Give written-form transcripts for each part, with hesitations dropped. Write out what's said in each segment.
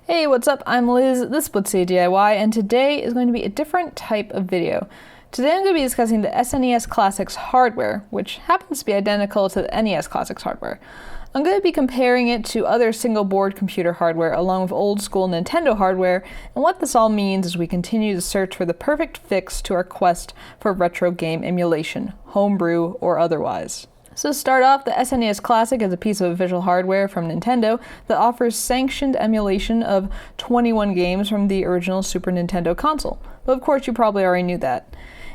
Hey, what's up? I'm Liz, this is Blitzzy DIY, and today is going to be a different type of video. Today I'm going to be discussing the SNES Classic's hardware, which happens to be identical to the NES Classic's hardware. I'm going to be comparing it to other single-board computer hardware along with old-school Nintendo hardware, and what this all means as we continue to search for the perfect fix to our quest for retro game emulation, homebrew or otherwise. So to start off, the SNES Classic is a piece of official hardware from Nintendo that offers sanctioned emulation of 21 games from the original Super Nintendo console. But of course you probably already knew that.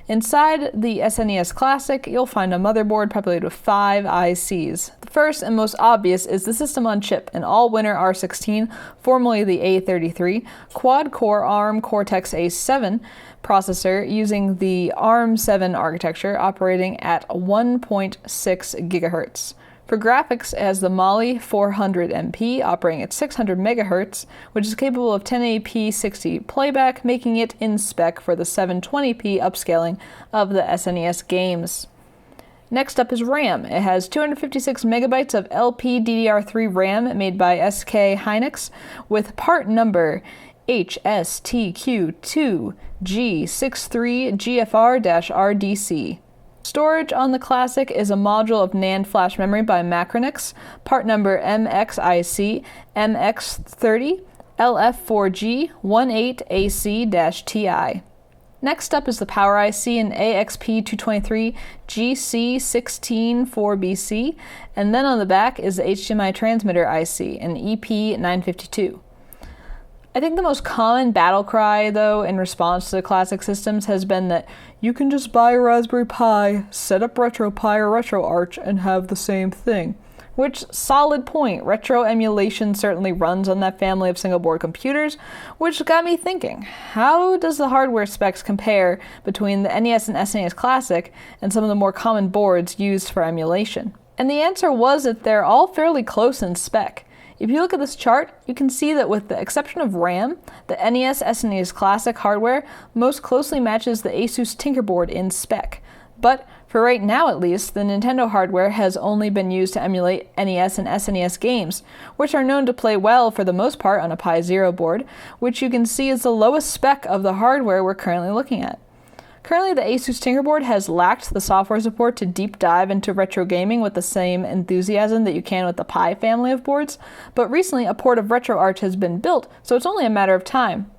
Inside the SNES Classic, you'll find a motherboard populated with 5 ICs. The first and most obvious is the system on chip, an all-winner R16, formerly the A33, quad-core ARM Cortex-A7 processor using the ARM7 architecture operating at 1.6 GHz. For graphics, it has the Mali 400MP operating at 600 MHz, which is capable of 1080p 60 playback, making it in spec for the 720p upscaling of the SNES games. Next up is RAM. It has 256 megabytes of LPDDR3 RAM made by SK Hynix with part number HSTQ2G63GFR-RDC. Storage on the Classic is a module of NAND flash memory by Macronix, part number MXIC MX30 LF4G18AC-TI. Next up is the Power IC, an AXP223 GC164BC, and then on the back is the HDMI transmitter IC, an EP952. I think the most common battle cry, though, in response to the Classic systems has been that you can just buy a Raspberry Pi, set up RetroPie or RetroArch, and have the same thing. Which, solid point. Retro emulation certainly runs on that family of single-board computers, which got me thinking, how does the hardware specs compare between the NES and SNES Classic and some of the more common boards used for emulation? And the answer was that they're all fairly close in spec. If you look at this chart, you can see that with the exception of RAM, the NES SNES Classic hardware most closely matches the Asus Tinkerboard in spec. But for right now at least, the Nintendo hardware has only been used to emulate NES and SNES games, which are known to play well for the most part on a Pi Zero board, which you can see is the lowest spec of the hardware we're currently looking at. Currently, the Asus Tinkerboard has lacked the software support to deep dive into retro gaming with the same enthusiasm that you can with the Pi family of boards, but recently a port of RetroArch has been built, so it's only a matter of time.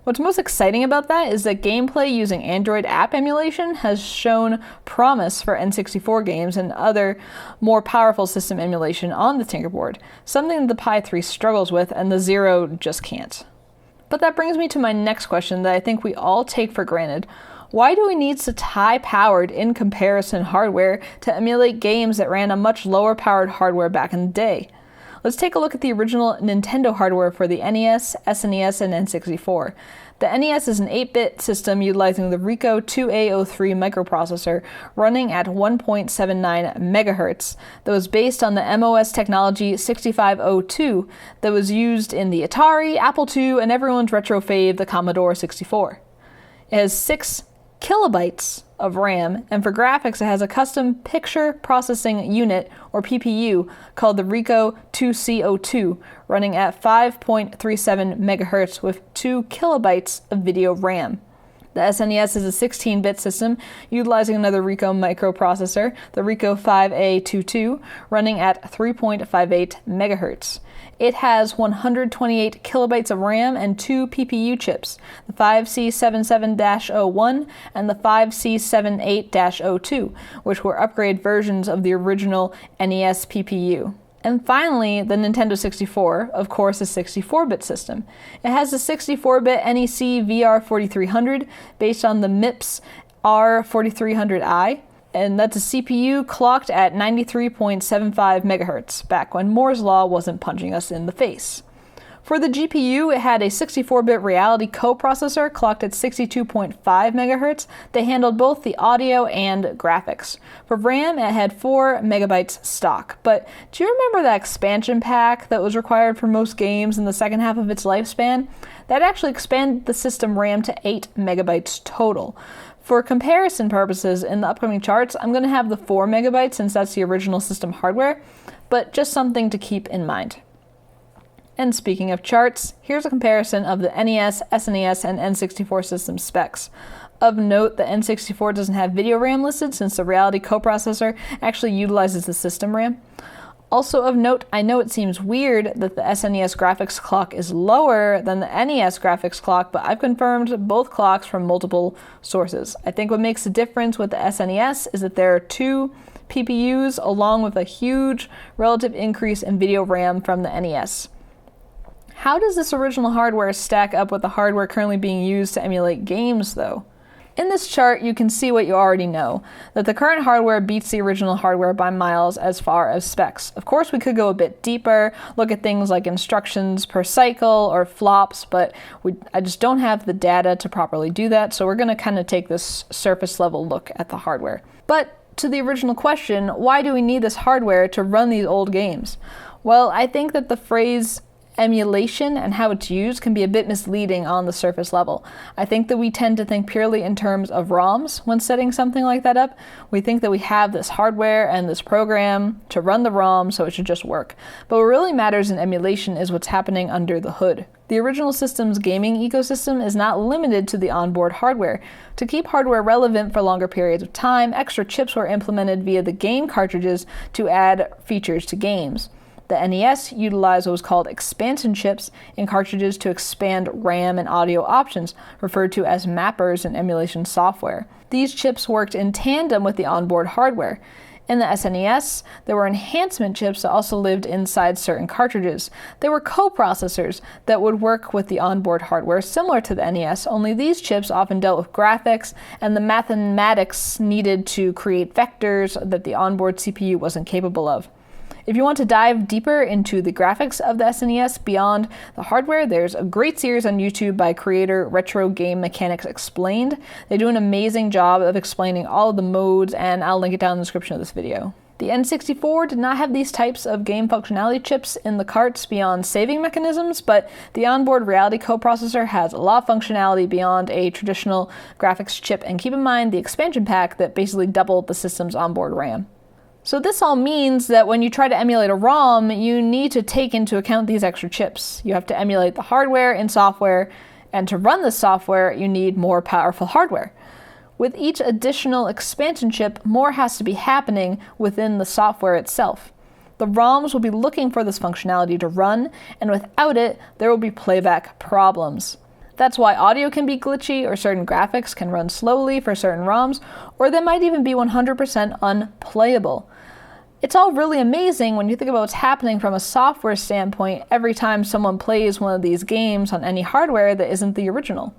What's most exciting about that is that gameplay using Android app emulation has shown promise for N64 games and other more powerful system emulation on the Tinkerboard, something that the Pi 3 struggles with and the Zero just can't. But that brings me to my next question that I think we all take for granted. Why do we need such high-powered, in comparison hardware to emulate games that ran on much lower-powered hardware back in the day? Let's take a look at the original Nintendo hardware for the NES, SNES, and N64. The NES is an 8-bit system utilizing the Rico 2A03 microprocessor running at 1.79 MHz that was based on the MOS technology 6502 that was used in the Atari, Apple II, and everyone's retro fave, the Commodore 64. It has 6 kilobytes of RAM, and for graphics it has a custom picture processing unit, or PPU, called the Rico 2C02, running at 5.37 MHz with 2 kilobytes of video RAM. The SNES is a 16-bit system utilizing another Rico microprocessor, the Rico 5A22, running at 3.58 MHz. It has 128 kilobytes of RAM and 2 PPU chips, the 5C77-01 and the 5C78-02, which were upgrade versions of the original NES PPU. And finally, the Nintendo 64, of course, a 64-bit system. It has a 64-bit NEC VR4300 based on the MIPS R4300i, and that's a CPU clocked at 93.75 MHz, back when Moore's Law wasn't punching us in the face. For the GPU, it had a 64-bit Reality coprocessor clocked at 62.5 MHz that handled both the audio and graphics. For RAM, it had 4 megabytes stock. But do you remember that expansion pack that was required for most games in the second half of its lifespan? That actually expanded the system RAM to 8 megabytes total. For comparison purposes, in the upcoming charts, I'm going to have the 4 megabytes since that's the original system hardware, but just something to keep in mind. And speaking of charts, here's a comparison of the NES, SNES, and N64 system specs. Of note, the N64 doesn't have video RAM listed since the Reality coprocessor actually utilizes the system RAM. Also of note, I know it seems weird that the SNES graphics clock is lower than the NES graphics clock, but I've confirmed both clocks from multiple sources. I think what makes the difference with the SNES is that there are 2 PPUs along with a huge relative increase in video RAM from the NES. How does this original hardware stack up with the hardware currently being used to emulate games, though? In this chart, you can see what you already know, that the current hardware beats the original hardware by miles as far as specs. Of course, we could go a bit deeper, look at things like instructions per cycle or flops, but I just don't have the data to properly do that, so we're going to kind of take this surface level look at the hardware. But to the original question, why do we need this hardware to run these old games? Well, I think that the phrase emulation and how it's used can be a bit misleading on the surface level. I think that we tend to think purely in terms of ROMs when setting something like that up. We think that we have this hardware and this program to run the ROM, so it should just work. But what really matters in emulation is what's happening under the hood. The original system's gaming ecosystem is not limited to the onboard hardware. To keep hardware relevant for longer periods of time, extra chips were implemented via the game cartridges to add features to games. The NES utilized what was called expansion chips in cartridges to expand RAM and audio options, referred to as mappers in emulation software. These chips worked in tandem with the onboard hardware. In the SNES, there were enhancement chips that also lived inside certain cartridges. They were coprocessors that would work with the onboard hardware similar to the NES, only these chips often dealt with graphics and the mathematics needed to create vectors that the onboard CPU wasn't capable of. If you want to dive deeper into the graphics of the SNES beyond the hardware, there's a great series on YouTube by creator Retro Game Mechanics Explained. They do an amazing job of explaining all of the modes, and I'll link it down in the description of this video. The N64 did not have these types of game functionality chips in the carts beyond saving mechanisms, but the onboard Reality coprocessor has a lot of functionality beyond a traditional graphics chip, and keep in mind the expansion pack that basically doubled the system's onboard RAM. So this all means that when you try to emulate a ROM, you need to take into account these extra chips. You have to emulate the hardware in software, and to run the software, you need more powerful hardware. With each additional expansion chip, more has to be happening within the software itself. The ROMs will be looking for this functionality to run, and without it, there will be playback problems. That's why audio can be glitchy, or certain graphics can run slowly for certain ROMs, or they might even be 100% unplayable. It's all really amazing when you think about what's happening from a software standpoint every time someone plays one of these games on any hardware that isn't the original.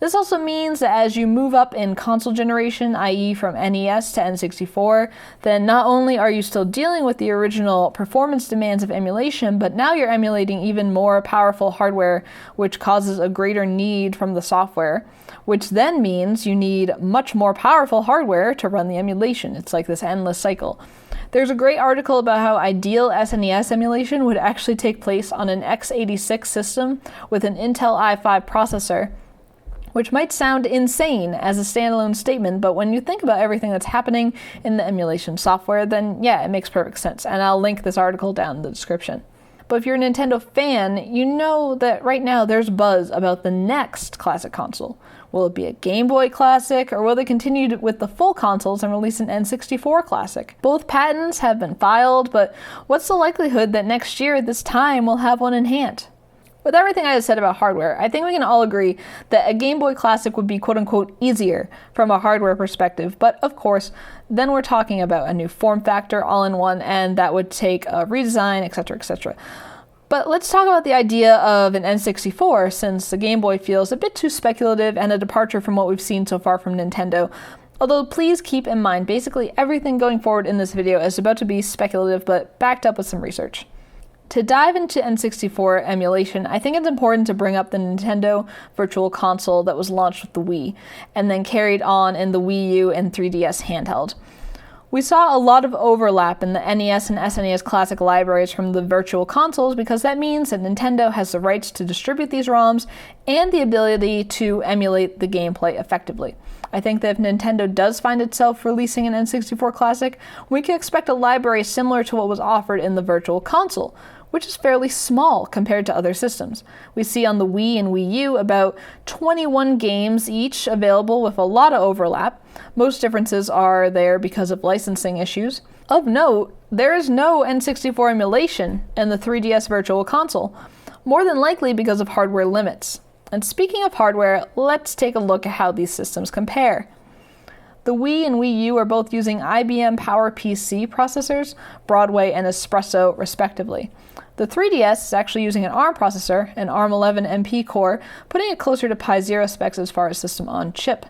This also means that as you move up in console generation, i.e. from NES to N64, then not only are you still dealing with the original performance demands of emulation, but now you're emulating even more powerful hardware, which causes a greater need from the software, which then means you need much more powerful hardware to run the emulation. It's like this endless cycle. There's a great article about how ideal SNES emulation would actually take place on an x86 system with an Intel i5 processor, which might sound insane as a standalone statement, but when you think about everything that's happening in the emulation software, then yeah, it makes perfect sense, and I'll link this article down in the description. But if you're a Nintendo fan, you know that right now there's buzz about the next Classic console. Will it be a Game Boy Classic, or will they continue with the full consoles and release an N64 Classic? Both patents have been filed, but what's the likelihood that next year at this time we'll have one in hand? With everything I just said about hardware, I think we can all agree that a Game Boy Classic would be quote-unquote easier from a hardware perspective, but of course, then we're talking about a new form factor all in one, and that would take a redesign, etc., etc. But let's talk about the idea of an N64, since the Game Boy feels a bit too speculative and a departure from what we've seen so far from Nintendo. Although please keep in mind, basically everything going forward in this video is about to be speculative, but backed up with some research. To dive into N64 emulation, I think it's important to bring up the Nintendo Virtual Console that was launched with the Wii, and then carried on in the Wii U and 3DS handheld. We saw a lot of overlap in the NES and SNES Classic libraries from the Virtual Consoles, because that means that Nintendo has the rights to distribute these ROMs and the ability to emulate the gameplay effectively. I think that if Nintendo does find itself releasing an N64 Classic, we can expect a library similar to what was offered in the Virtual Console, which is fairly small compared to other systems. We see on the Wii and Wii U about 21 games each available with a lot of overlap. Most differences are there because of licensing issues. Of note, there is no N64 emulation in the 3DS Virtual Console, more than likely because of hardware limits. And speaking of hardware, let's take a look at how these systems compare. The Wii and Wii U are both using IBM PowerPC processors, Broadway and Espresso respectively. The 3DS is actually using an ARM processor, an ARM11 MP core, putting it closer to Pi Zero specs as far as system on chip.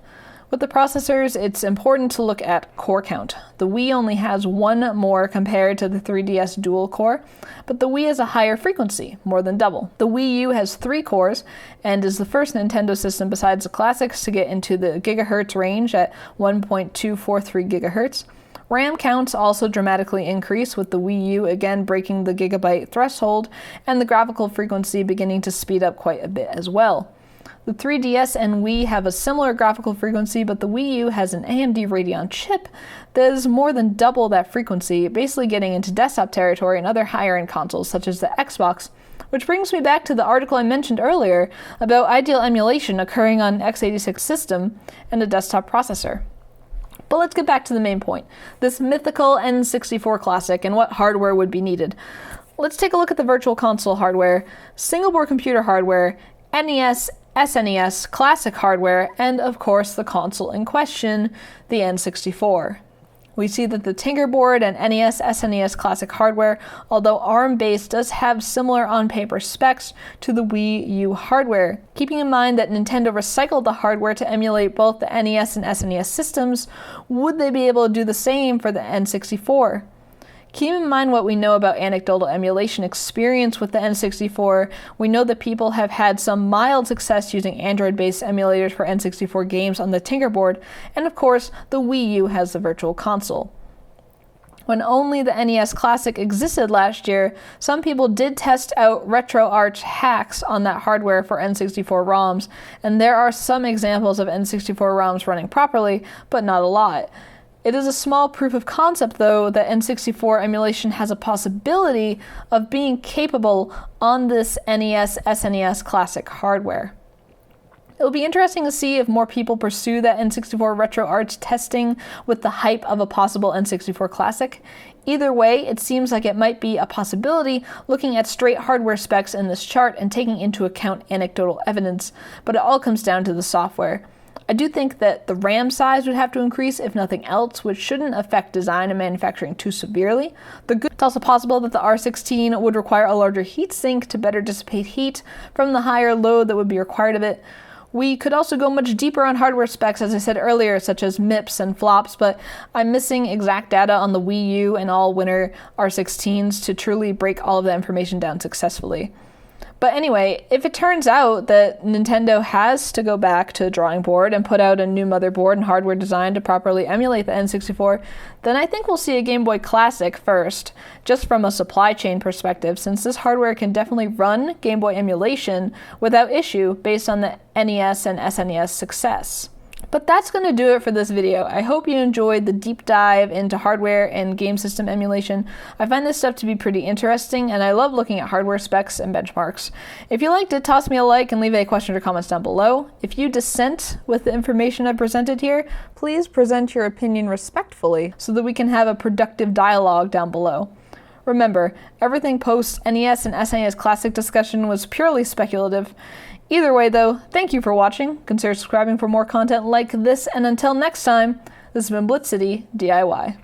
With the processors, it's important to look at core count. The Wii only has one more compared to the 3DS dual core, but the Wii has a higher frequency, more than double. The Wii U has 3 cores and is the first Nintendo system besides the classics to get into the gigahertz range at 1.243 gigahertz. RAM counts also dramatically increase, with the Wii U again breaking the gigabyte threshold and the graphical frequency beginning to speed up quite a bit as well. The 3DS and Wii have a similar graphical frequency, but the Wii U has an AMD Radeon chip that is more than double that frequency, basically getting into desktop territory and other higher-end consoles such as the Xbox, which brings me back to the article I mentioned earlier about ideal emulation occurring on an x86 system and a desktop processor. But let's get back to the main point, this mythical N64 Classic and what hardware would be needed. Let's take a look at the Virtual Console hardware, single-board computer hardware, NES, SNES Classic hardware, and of course the console in question, the N64. We see that the Tinkerboard and NES, SNES Classic hardware, although ARM-based, does have similar on-paper specs to the Wii U hardware. Keeping in mind that Nintendo recycled the hardware to emulate both the NES and SNES systems, would they be able to do the same for the N64? Keep in mind what we know about anecdotal emulation experience with the N64. We know that people have had some mild success using Android-based emulators for N64 games on the Tinkerboard, and of course, the Wii U has the Virtual Console. When only the NES Classic existed last year, some people did test out RetroArch hacks on that hardware for N64 ROMs, and there are some examples of N64 ROMs running properly, but not a lot. It is a small proof of concept, though, that N64 emulation has a possibility of being capable on this NES, SNES Classic hardware. It'll be interesting to see if more people pursue that N64 RetroArch testing with the hype of a possible N64 Classic. Either way, it seems like it might be a possibility looking at straight hardware specs in this chart and taking into account anecdotal evidence, but it all comes down to the software. I do think that the RAM size would have to increase, if nothing else, which shouldn't affect design and manufacturing too severely. It's also possible that the R16 would require a larger heatsink to better dissipate heat from the higher load that would be required of it. We could also go much deeper on hardware specs, as I said earlier, such as MIPS and flops, but I'm missing exact data on the Wii U and all winter R16s to truly break all of that information down successfully. But anyway, if it turns out that Nintendo has to go back to the drawing board and put out a new motherboard and hardware design to properly emulate the N64, then I think we'll see a Game Boy Classic first, just from a supply chain perspective, since this hardware can definitely run Game Boy emulation without issue based on the NES and SNES success. But that's going to do it for this video. I hope you enjoyed the deep dive into hardware and game system emulation. I find this stuff to be pretty interesting, and I love looking at hardware specs and benchmarks. If you liked it, toss me a like and leave any questions or comments down below. If you dissent with the information I've presented here, please present your opinion respectfully so that we can have a productive dialogue down below. Remember, everything post NES and SNES Classic discussion was purely speculative. Either way though, thank you for watching, consider subscribing for more content like this, and until next time, this has been Blitz City DIY.